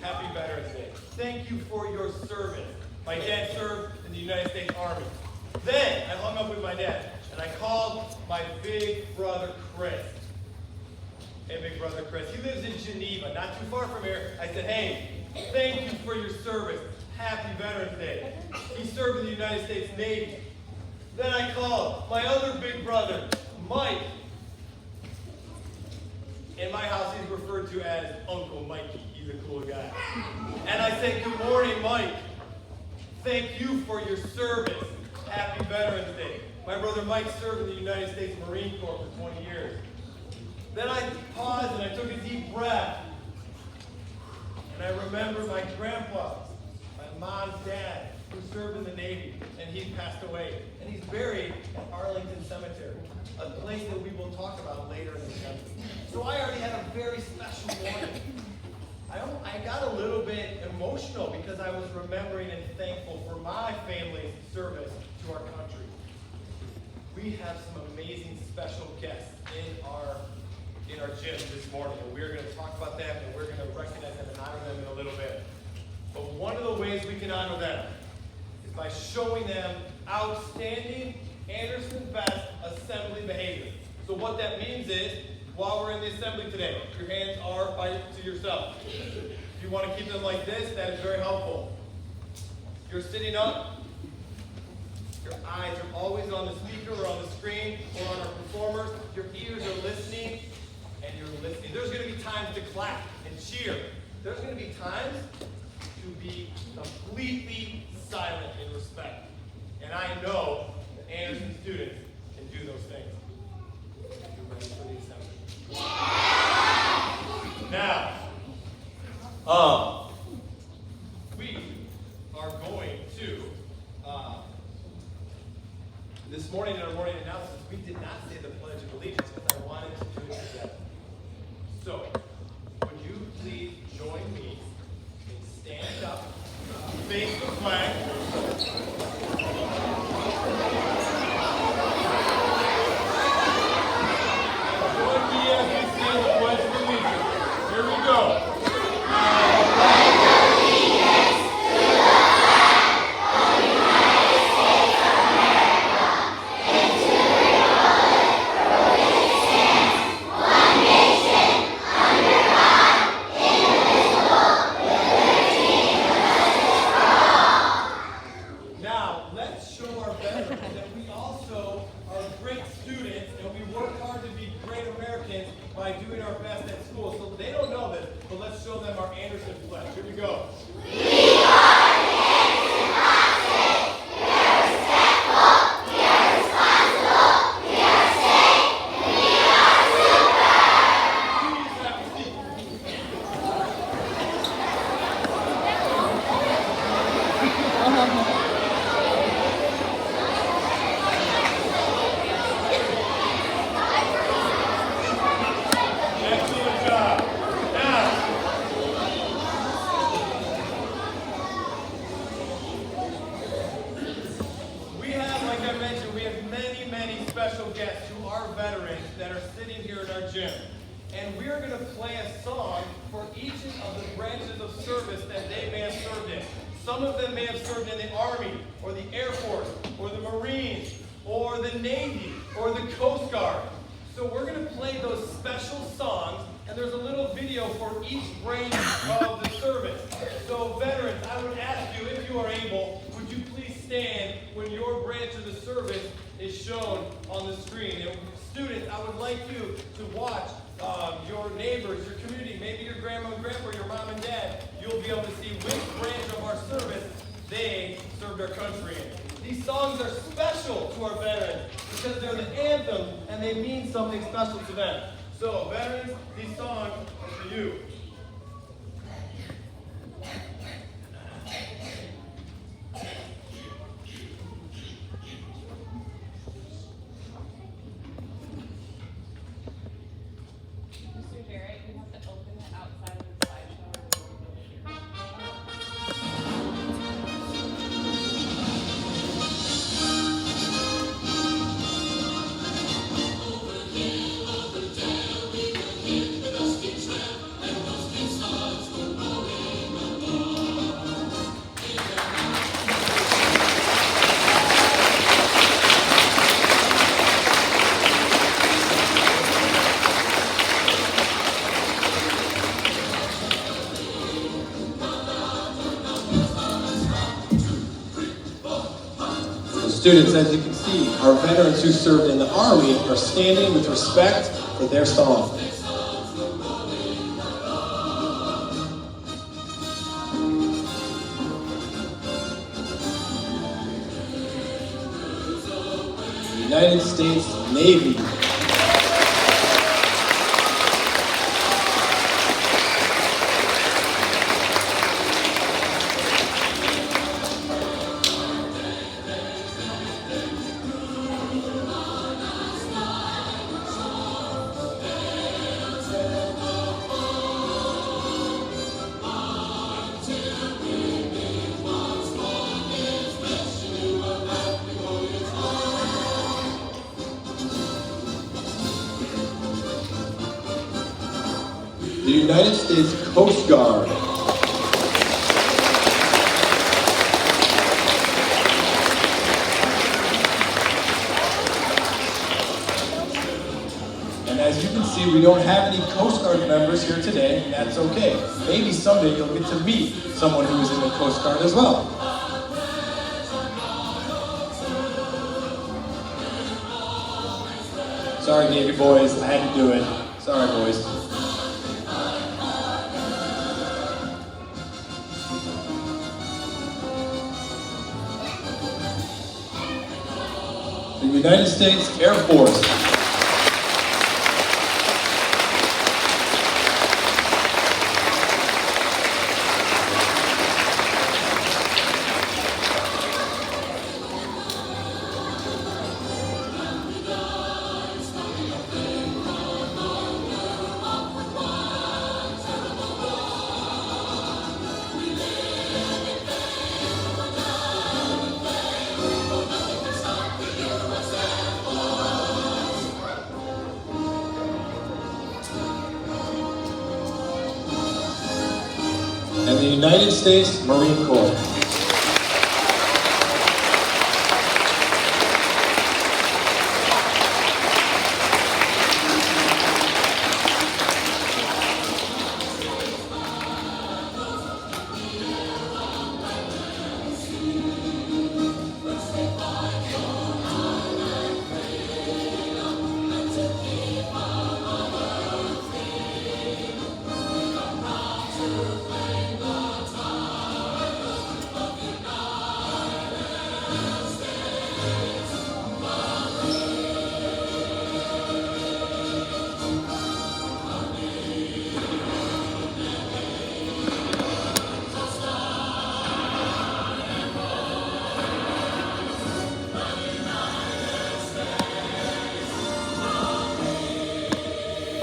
Happy Veterans Day. Thank you for your service. My dad served in the United States Army. Then I hung up with my dad and I called my big brother Chris. Hey, big brother Chris. He lives in Geneva, not too far from here. I said, hey, thank you for your service. Happy Veterans Day. He served in the United States Navy. Then I called my other big brother, Mike. In my house, he's referred to as Uncle Mikey. He's a cool guy. And I said, good morning, Mike. Thank you for your service. Happy Veterans Day. My brother Mike served in the United States Marine Corps for 20 years. Then I paused and I took a deep breath. And I remembered my grandpa, my mom's dad, who served in the Navy, and he passed away. And he's buried at Arlington Cemetery, a place that we will talk about later in the country. So I already had a very special morning. I got a little bit emotional because I was remembering and thankful for my family's service to our country. We have some amazing special guests in our gym this morning, and we're going to talk about them, and we're going to recognize them and honor them in a little bit. But one of the ways we can honor them is by showing them outstanding Anderson Best assembly behavior. So what that means is, while we're in the assembly today, your hands are to yourself. If you want to keep them like this, that is very helpful. You're sitting up. Your eyes are always on the speaker or on the screen or on our performers. Your ears are listening, and you're listening. There's going to be times to clap and cheer. There's going to be times to be completely silent in respect. And I know that Anderson students can do those things. Are you ready for the assembly? Now, we are going to, this morning in our morning announcements, we did not say the Pledge of Allegiance because I wanted to do it together. So, would you please join me and stand up, face the flag. Students, as you can see, our veterans who served in the Army are standing with respect for their song. United States Navy. The United States Coast Guard. And as you can see, we don't have any Coast Guard members here today, and that's okay. Maybe someday you'll get to meet someone who is in the Coast Guard as well. Sorry, Navy boys, I had to do it. Sorry, boys. The United States Air Force. And the United States Marine Corps.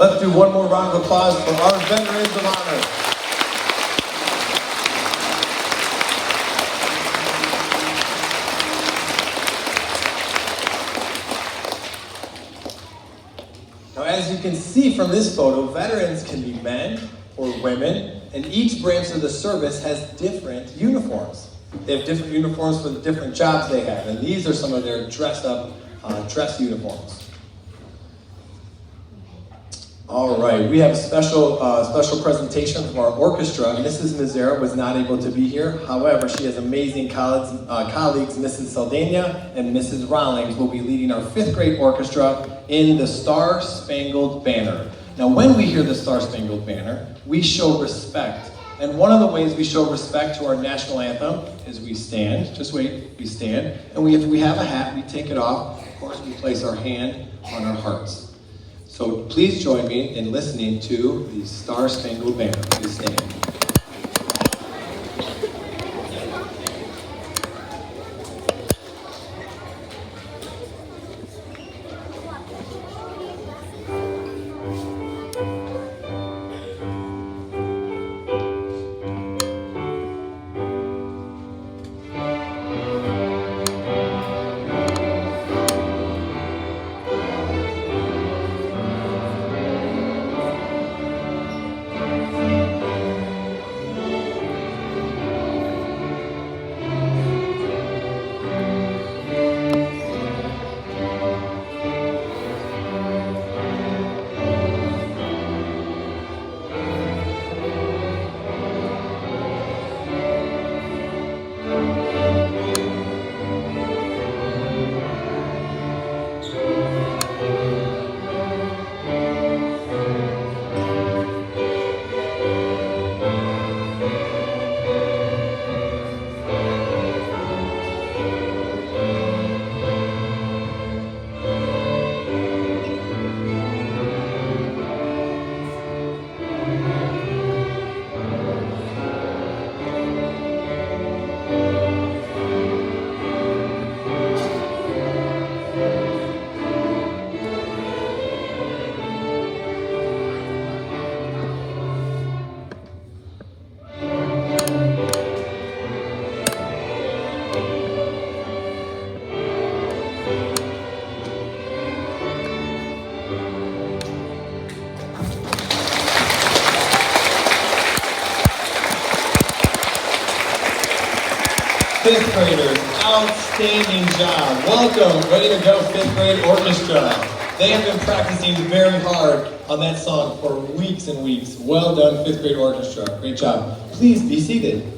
Let's do one more round of applause for our veterans of honor. Now, as you can see from this photo, veterans can be men or women, and each branch of the service has different uniforms. They have different uniforms for the different jobs they have, and these are some of their dress dress uniforms. All right, we have a special presentation from our orchestra. Mrs. Mazzara was not able to be here. However, she has amazing colleagues, Mrs. Saldana and Mrs. Rawlings will be leading our 5th grade orchestra in the Star Spangled Banner. Now, when we hear the Star Spangled Banner, we show respect. And one of the ways we show respect to our national anthem is we stand, just wait, we stand, and if we have a hat, we take it off. Of course, we place our hand on our hearts. So please join me in listening to the Star Spangled Banner. Please stand. Fifth graders, outstanding job. Welcome, Way to Go Fifth Grade Orchestra. They have been practicing very hard on that song for weeks and weeks. Well done, Fifth Grade Orchestra. Great job. Please be seated.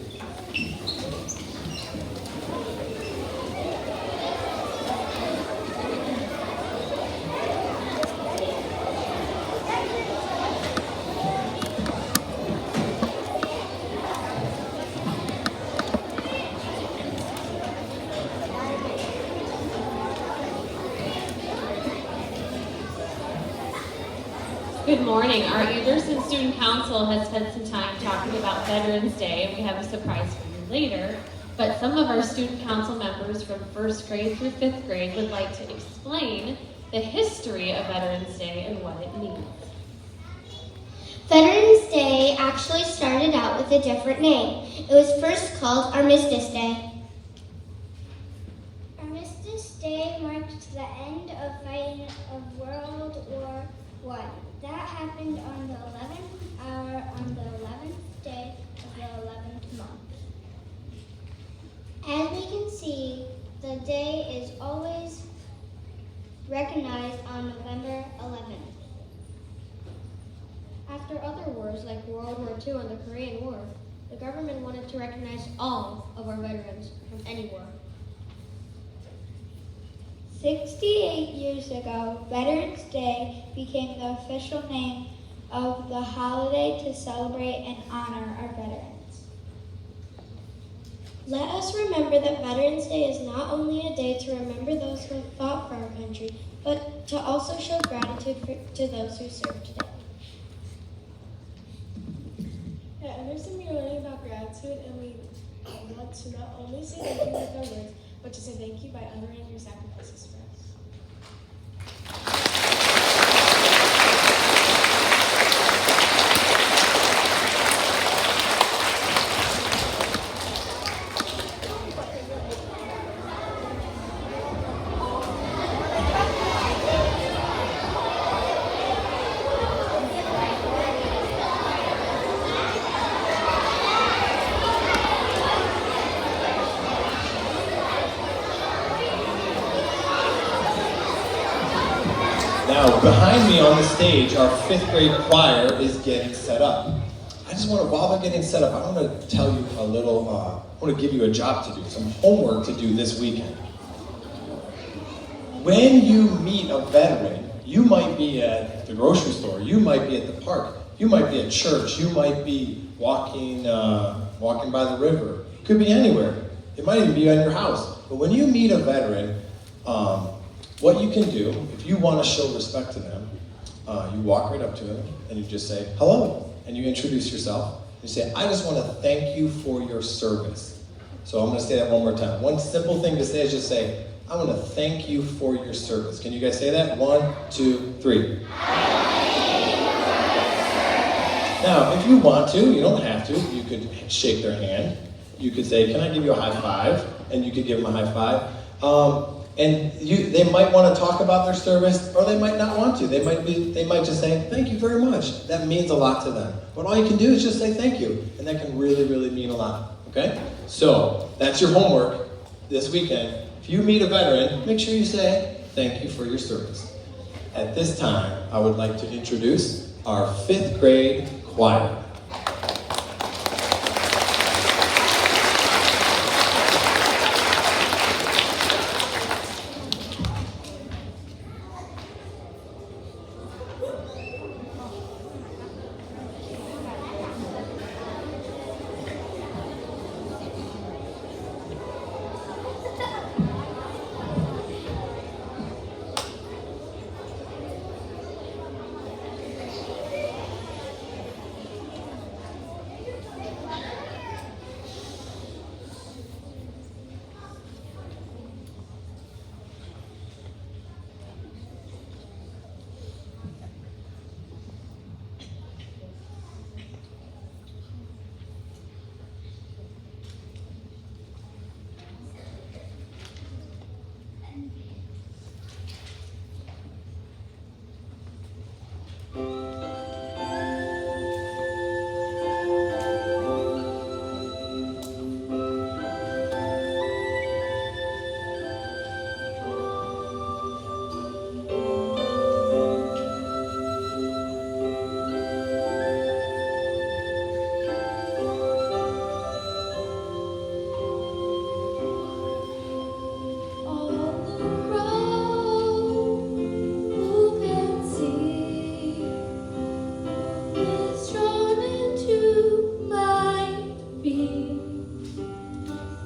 Good morning. Our Anderson Student Council has spent some time talking about Veterans Day, and we have a surprise for you later. But some of our student council members from first grade through fifth grade would like to explain the history of Veterans Day and what it means. Veterans Day actually started out with a different name. It was first called Armistice Day. Armistice Day marked the end of fighting of World War I. That happened on the 11th hour on the 11th day of the 11th month. As we can see, the day is always recognized on November 11th. After other wars like World War II and the Korean War, the government wanted to recognize all of our veterans from any war. 68 years ago, Veterans Day became the official name of the holiday to celebrate and honor our veterans. Let us remember that Veterans Day is not only a day to remember those who fought for our country, but to also show gratitude to those who serve today. At Anderson, we are learning about gratitude, and we want to not only say thank you with our words, but to say thank you by honoring your sacrifices for us. Now, behind me on the stage, our fifth grade choir is getting set up. I just want to, while they're getting set up, I want to tell you a little, I want to give you a job to do, some homework to do this weekend. When you meet a veteran, you might be at the grocery store, you might be at the park, you might be at church, you might be walking by the river. It could be anywhere. It might even be on your house. But when you meet a veteran, what you can do, if you want to show respect to them, you walk right up to them and you just say, hello, and you introduce yourself. You say, I just want to thank you for your service. So I'm going to say that one more time. One simple thing to say is just say, I want to thank you for your service. Can you guys say that? 1, 2, 3. Now, if you want to, you don't have to, you could shake their hand. You could say, can I give you a high five? And you could give them a high five. They might want to talk about their service, or they might not want to. They might just say, thank you very much. That means a lot to them. But all you can do is just say thank you, and that can really, really mean a lot, okay? So, that's your homework this weekend. If you meet a veteran, make sure you say, thank you for your service. At this time, I would like to introduce our fifth grade choir.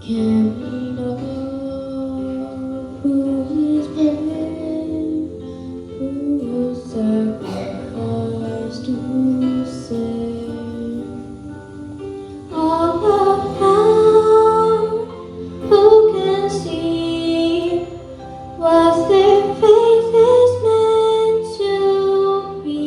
Can we know who is brave, who will sacrifice to save? All around, who can see what their faith is meant to be?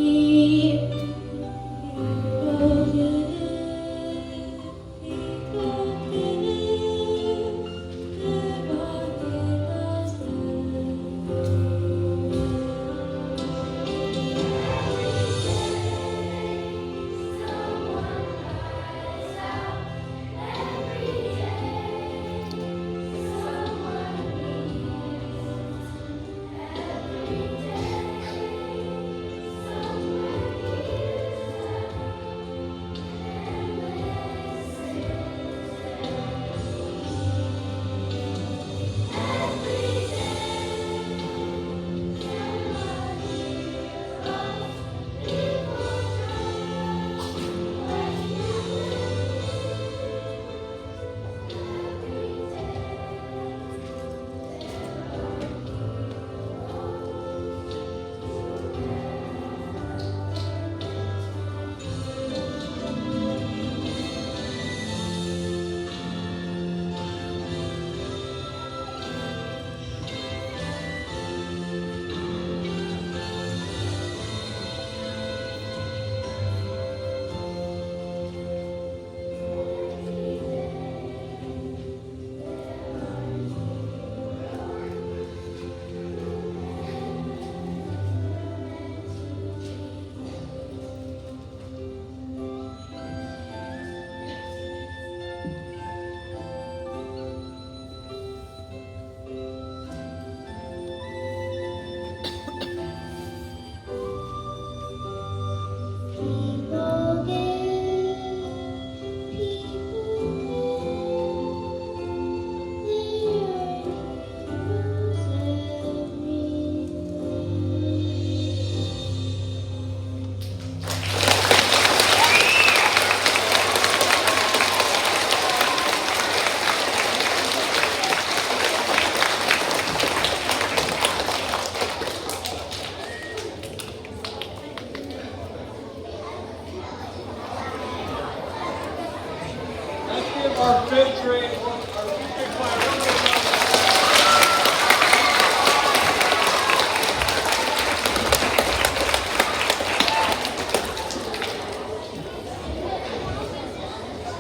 Our fifth grade choir.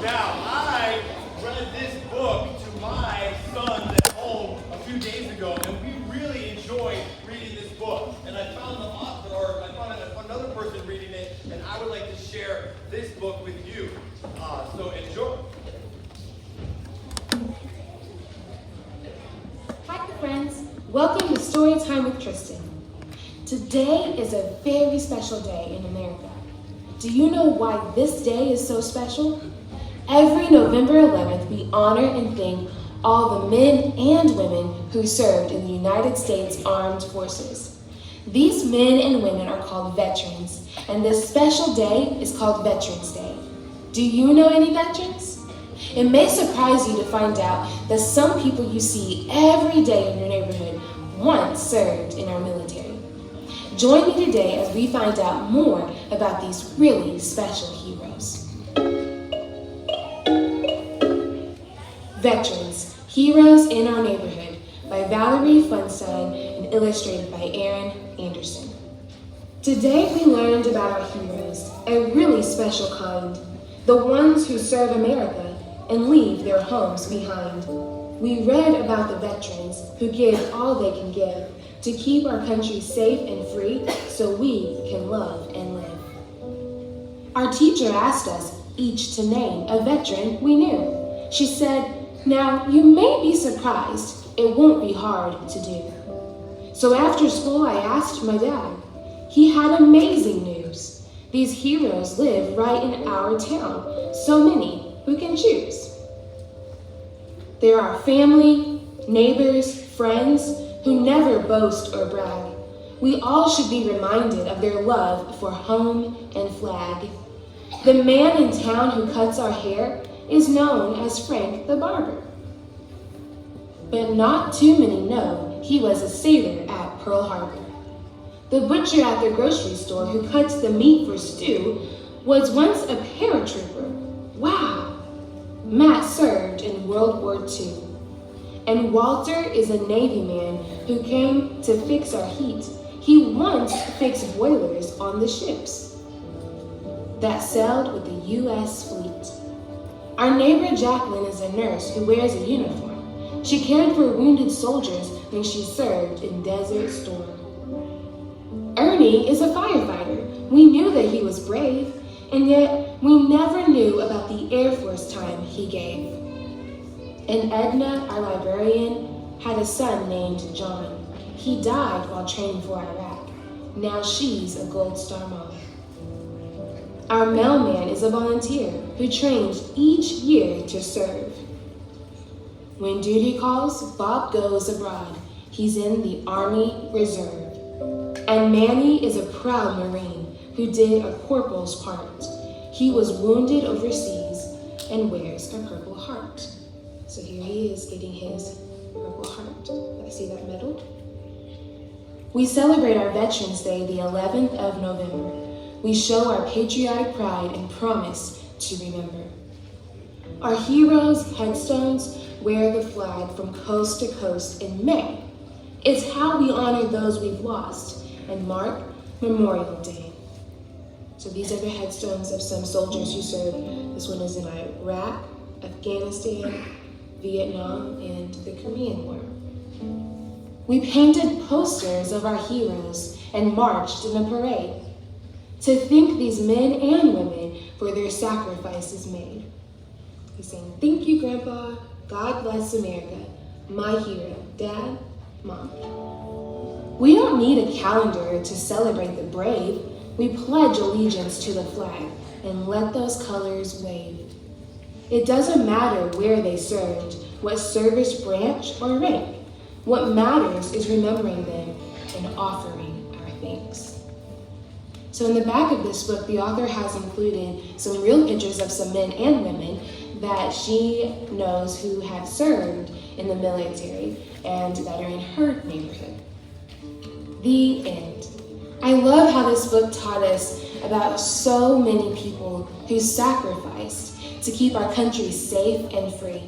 Now, I read this book to my sons at home a few days ago, and we really enjoyed reading this book. And I found the author, or I found another person reading it, and I would like to share this book with you. So enjoy. Hi friends, welcome to Story Time with Tristan. Today is a very special day in America. Do you know why this day is so special? Every November 11th, we honor and thank all the men and women who served in the United States Armed Forces. These men and women are called veterans, and this special day is called Veterans Day. Do you know any veterans? It may surprise you to find out that some people you see every day in your neighborhood once served in our military. Join me today as we find out more about these really special heroes. Veterans, Heroes in Our Neighborhood by Valerie Funstein and illustrated by Aaron Anderson. Today we learned about our heroes, a really special kind, the ones who serve America and leave their homes behind. We read about the veterans who give all they can give to keep our country safe and free so we can love and live. Our teacher asked us each to name a veteran we knew. She said, "Now you may be surprised, it won't be hard to do." So after school I asked my dad. He had amazing news. These heroes live right in our town, so many who can choose. There are family, neighbors, friends who never boast or brag. We all should be reminded of their love for home and flag. The man in town who cuts our hair is known as Frank the Barber. but not too many know he was a sailor at Pearl Harbor. The butcher at the grocery store who cuts the meat for stew was once a paratrooper. Wow! Matt served in World War II. And Walter is a Navy man who came to fix our heat. He once fixed boilers on the ships that sailed with the U.S. fleet. Our neighbor Jacqueline is a nurse who wears a uniform. She cared for wounded soldiers when she served in Desert Storm. Ernie is a firefighter. We knew that he was brave, and yet we never knew about the Air Force time he gave. And Edna, our librarian, had a son named John. He died while training for Iraq. Now she's a Gold Star mom. Our mailman is a volunteer who trains each year to serve. When duty calls, Bob goes abroad. He's in the Army Reserve. And Manny is a proud Marine who did a corporal's part. He was wounded overseas and wears a Purple Heart. So here he is getting his Purple Heart. I see that medal. We celebrate our Veterans Day the 11th of November. We show our patriotic pride and promise to remember. Our heroes' headstones wear the flag from coast to coast in May. It's how we honor those we've lost and mark Memorial Day. So these are the headstones of some soldiers who served. This one is in Iraq, Afghanistan, Vietnam, and the Korean War. We painted posters of our heroes and marched in a parade to thank these men and women for their sacrifices made. We sang, "Thank you, Grandpa. God bless America. My hero, Dad, Mom." We don't need a calendar to celebrate the brave. We pledge allegiance to the flag and let those colors wave. It doesn't matter where they served, what service branch or rank. What matters is remembering them and offering our thanks. So in the back of this book, the author has included some real pictures of some men and women that she knows who have served in the military and that are in her neighborhood. The end. I love how this book taught us about so many people who sacrificed to keep our country safe and free.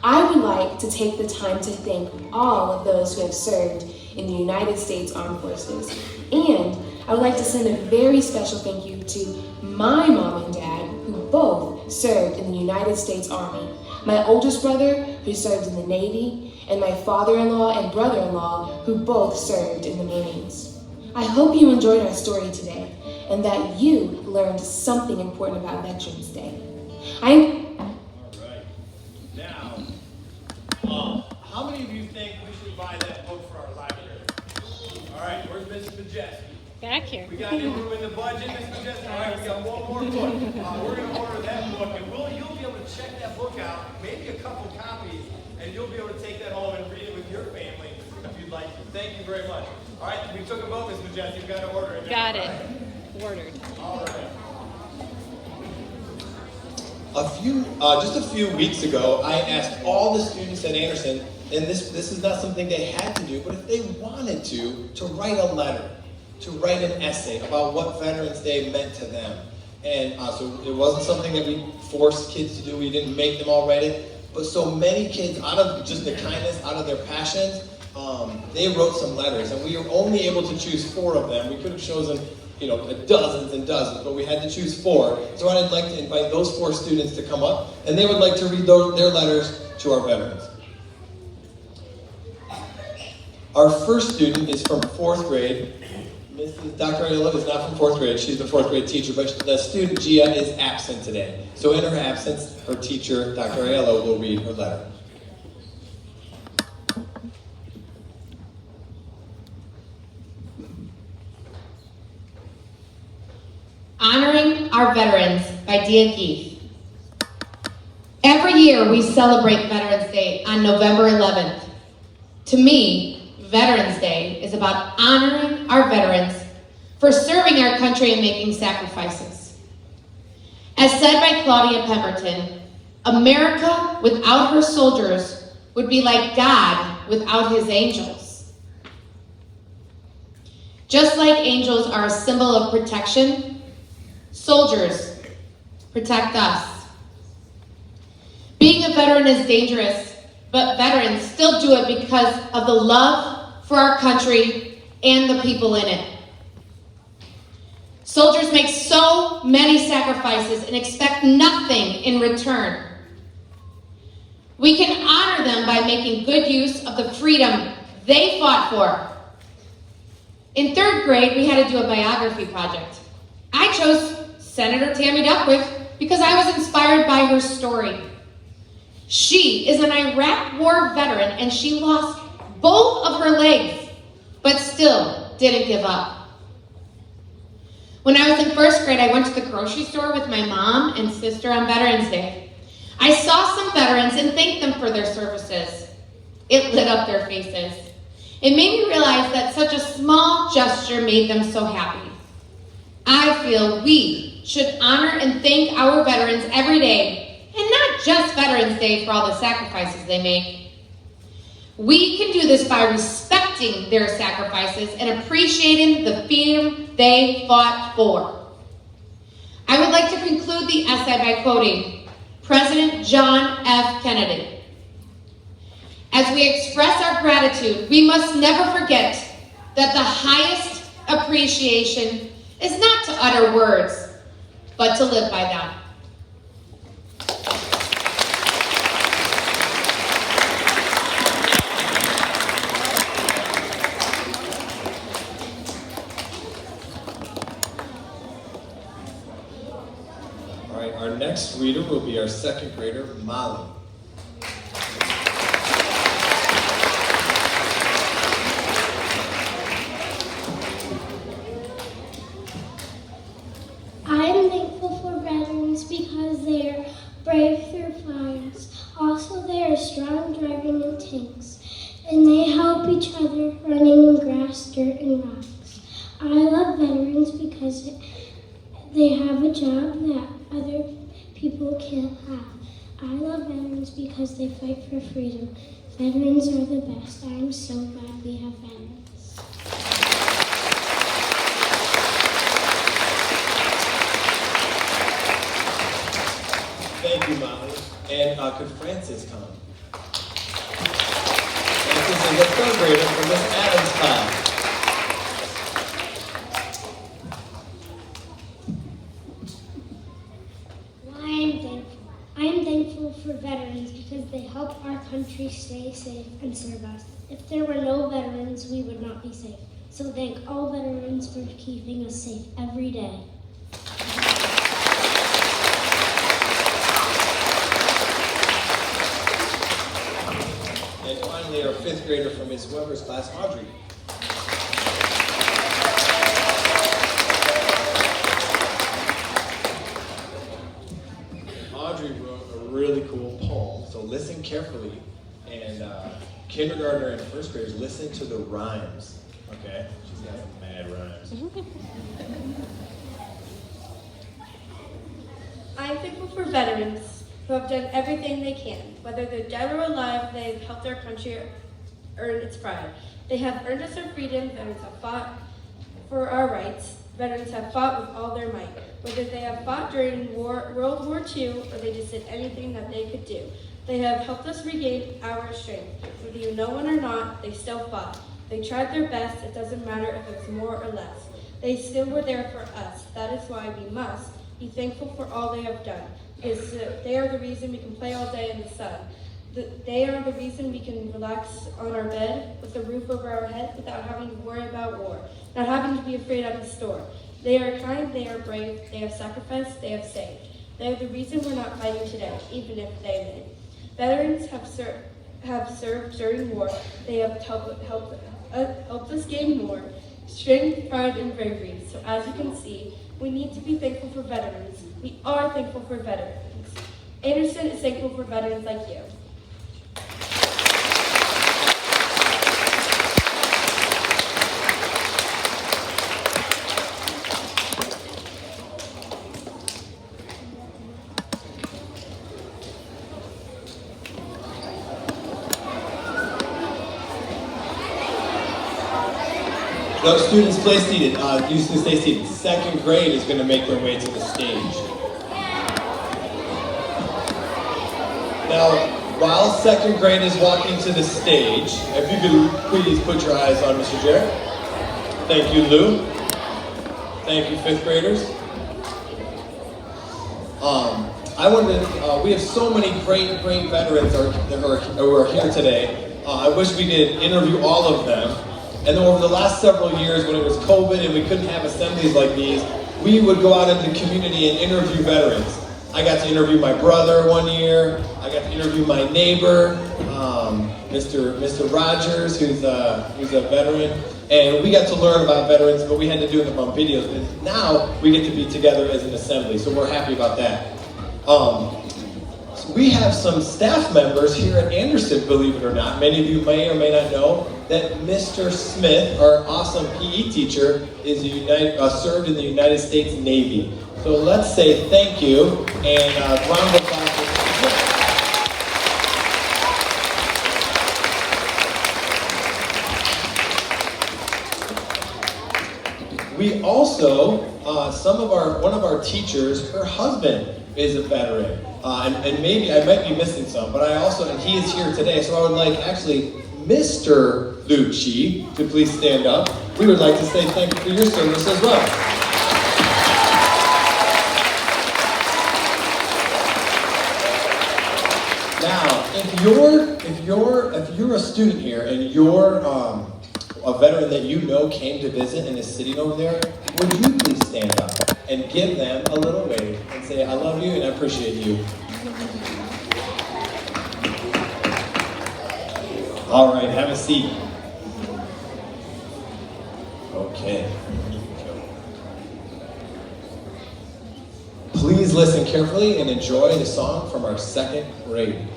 I would like to take the time to thank all of those who have served in the United States Armed Forces. And I would like to send a very special thank you to my mom and dad, who both served in the United States Army, my oldest brother, who served in the Navy, and my father-in-law and brother-in-law, who both served in the Marines. I hope you enjoyed our story today and that you learned something important about Veterans Day. All right. Now, how many of you think we should buy that book for our library? All right, where's Mrs. Majeski? Back here. We got any room in the budget, Mrs. Majeski? All right, we got one more book. We're going to order that book, and you'll be able to check that book out, maybe a couple copies, and you'll be able to take that home and read it with your family if you'd like to. Thank you very much. All right, we took a vote, Mrs. Majeski. We've got to order it now. Got it. Ordered. All right. Just a few weeks ago, I asked all the students at Anderson, and this is not something they had to do, but if they wanted to write a letter, to write an essay about what Veterans Day meant to them. And so it wasn't something that we forced kids to do. We didn't make them all write it. But so many kids, out of just the kindness, out of their passions, they wrote some letters, and we were only able to choose 4 of them. We could have chosen, dozens and dozens, but we had to choose 4. So I'd like to invite those 4 students to come up, and they would like to read their letters to our veterans. Our first student is from 4th grade. Dr. Ayala is not from 4th grade. She's the 4th grade teacher, but the student, Gia, is absent today. So in her absence, her teacher, Dr. Ayala, will read her letter. Honoring Our Veterans by Dia Keith. Every year we celebrate Veterans Day on November 11th. To me, Veterans Day is about honoring our veterans for serving our country and making sacrifices. As said by Claudia Pemberton, America without her soldiers would be like God without his angels. Just like angels are a symbol of protection, soldiers protect us. Being a veteran is dangerous, but veterans still do it because of the love for our country and the people in it. Soldiers make so many sacrifices and expect nothing in return. We can honor them by making good use of the freedom they fought for. In 3rd grade, we had to do a biography project. I chose Senator Tammy Duckworth because I was inspired by her story. She is an Iraq War veteran and she lost both of her legs, but still didn't give up. When I was in 1st grade, I went to the grocery store with my mom and sister on Veterans Day. I saw some veterans and thanked them for their services. It lit up their faces. It made me realize that such a small gesture made them so happy. I feel we should honor and thank our veterans every day, and not just Veterans Day for all the sacrifices they make. We can do this by respecting their sacrifices and appreciating the freedom they fought for. I would like to conclude the essay by quoting President John F. Kennedy. As we express our gratitude, we must never forget that the highest appreciation is not to utter words, but to live by them. All right, our next reader will be our 2nd grader, Molly. I'm thankful for veterans because they are brave through fires. Also, they are strong driving in tanks, and they help each other running in grass, dirt, and rocks. I love veterans because they have a job that other people can't have. I love veterans because they fight for freedom. Veterans are the best. I'm so glad we have veterans. Thank you, Molly. And could Francis come? Francis is a 3rd grader from Miss Adams' class. I'm thankful for veterans because they help our country stay safe and serve us. If there were no veterans, we would not be safe. So thank all veterans for keeping us safe every day. And finally, our 5th grader from Ms. Weber's class, Audrey. Audrey wrote a really cool poem, so listen carefully. And kindergartner and 1st graders, listen to the rhymes, okay? She's got some mad rhymes. I'm thankful for veterans who have done everything they can. Whether they're dead or alive, they've helped our country earn its pride. They have earned us our freedom. Veterans have fought for our rights. Veterans have fought with all their might. Whether they have fought during World War II or they just did anything that they could do. They have helped us regain our strength. Whether you know one or not, they still fought. They tried their best. It doesn't matter if it's more or less. They still were there for us. That is why we must be thankful for all they have done. Because they are the reason we can play all day in the sun. They are the reason we can relax on our bed with a roof over our head without having to worry about war, not having to be afraid at the store. They are kind, they are brave, they have sacrificed, they have saved. They are the reason we're not fighting today, even if they may. Veterans have served during war. They have helped us gain more strength, pride, and bravery. So as you can see, we need to be thankful for veterans. We are thankful for veterans. Anderson is thankful for veterans like you. No, students, play seated. You can stay seated. Second grade is going to make their way to the stage. Now, while second grade is walking to the stage, if you could please put your eyes on Mr. Jarrett. Thank you, Lou. Thank you, fifth graders. We have so many great veterans who are here today. I wish we could interview all of them. And then over the last several years, when it was COVID and we couldn't have assemblies like these, we would go out into the community and interview veterans. I got to interview my brother one year. I got to interview my neighbor, Mr. Rogers, who's a veteran. And we got to learn about veterans, but we had to do them on videos. And now we get to be together as an assembly, so we're happy about that. We have some staff members here at Anderson, believe it or not. Many of you may or may not know that Mr. Smith, our awesome PE teacher, is served in the United States Navy. So let's say thank you and round of applause. We also, one of our teachers, her husband is a veteran. And maybe I might be missing some, but and he is here today, so I would like actually Mr. Lucci to please stand up. We would like to say thank you for your service as well. Now, if you're a student here and you're a veteran that you know came to visit and is sitting over there, would you please stand up and give them a little wave and say, I love you and I appreciate you. All right, have a seat. Okay. Please listen carefully and enjoy the song from our second grade.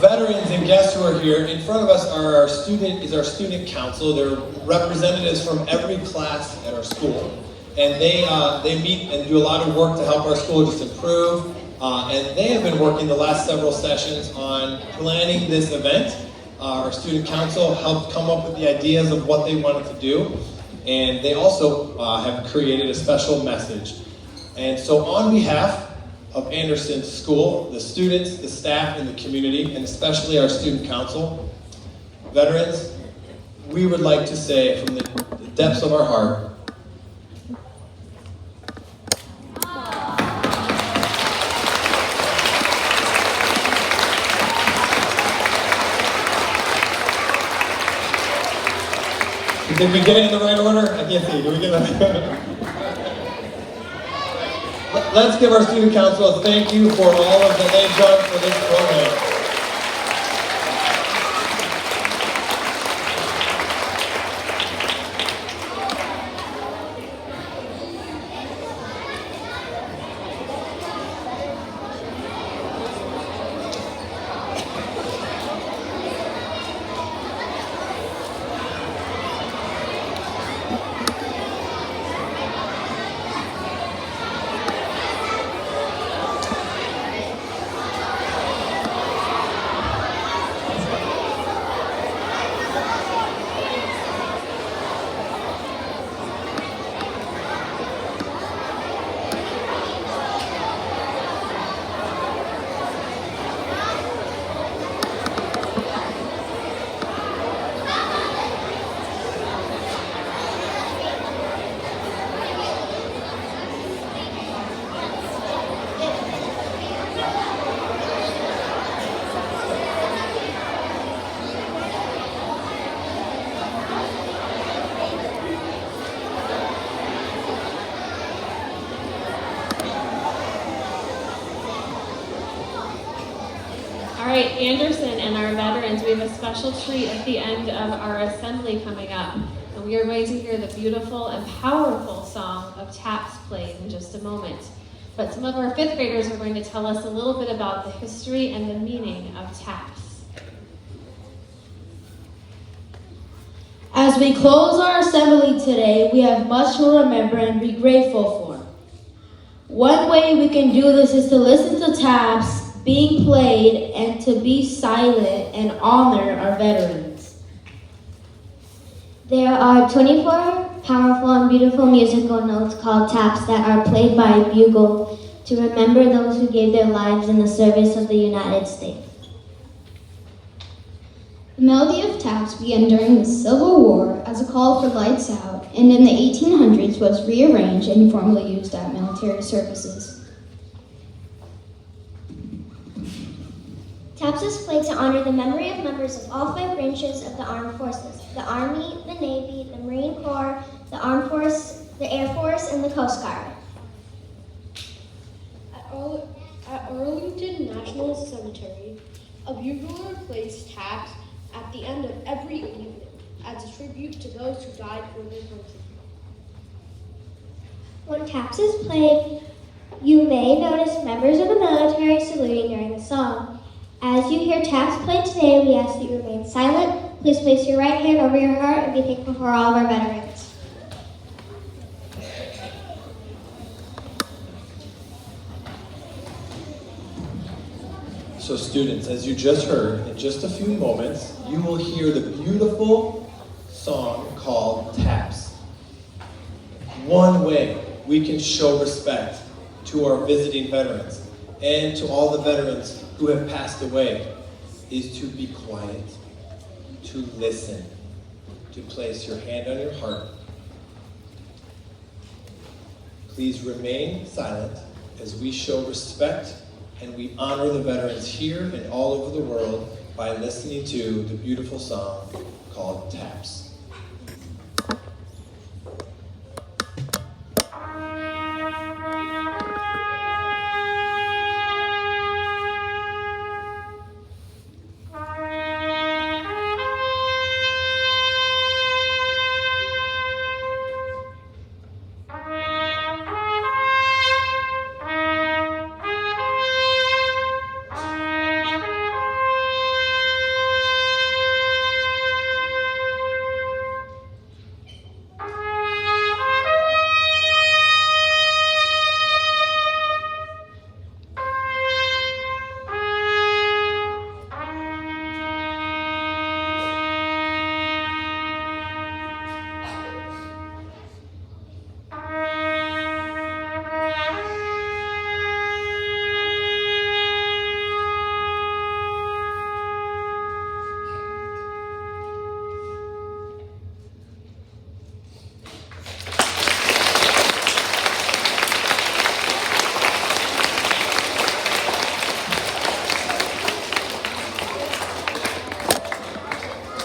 Veterans and guests who are here, in front of us are our student council. They're representatives from every class at our school. And they meet and do a lot of work to help our school just improve. And they have been working the last several sessions on planning this event. Our student council helped come up with the ideas of what they wanted to do. And they also have created a special message. And so on behalf of Anderson School, the students, the staff, and the community, and especially our student council, veterans, we would like to say from the depths of our heart, did we get it in the right order? I can't see. Did we get it? Let's give our student council a thank you for all of that they've done for this program. All right, Anderson and our veterans, we have a special treat at the end of our assembly coming up. And we are going to hear the beautiful and powerful song of Taps played in just a moment. But some of our fifth graders are going to tell us a little bit about the history and the meaning of taps. As we close our assembly today, we have much to remember and be grateful for. One way we can do this is to listen to taps being played and to be silent and honor our veterans. There are 24 powerful and beautiful musical notes called taps that are played by a bugle to remember those who gave their lives in the service of the United States. The melody of taps began during the Civil War as a call for lights out, and in the 1800s was rearranged and formally used at military services. Taps is played to honor the memory of members of all 5 branches of the armed forces: the Army, the Navy, the Marine Corps, the Armed Force, the Air Force, and the Coast Guard. At Arlington National Cemetery, a bugler plays taps at the end of every evening as a tribute to those who died for their country. When taps is played, you may notice members of the military saluting during the song. As you hear taps played today, we ask that you remain silent. Please place your right hand over your heart and be thankful for all of our veterans. So students, as you just heard, in just a few moments, you will hear the beautiful song called Taps. One way we can show respect to our visiting veterans and to all the veterans who have passed away is to be quiet, to listen, to place your hand on your heart. Please remain silent as we show respect and we honor the veterans here and all over the world by listening to the beautiful song called Taps.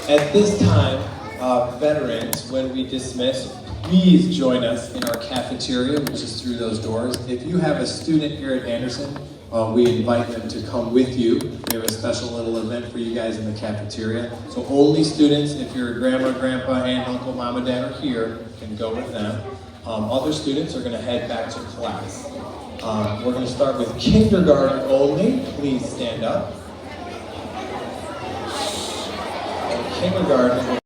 At this time, veterans, when we dismiss, please join us in our cafeteria, which is through those doors. If you have a student here at Anderson, we invite them to come with you. We have a special little event for you guys in the cafeteria. So only students, if your grandma, grandpa, aunt, uncle, mom, and dad are here, can go with them. Other students are gonna head back to class. We're gonna start with kindergarten only. Please stand up. Kindergarten.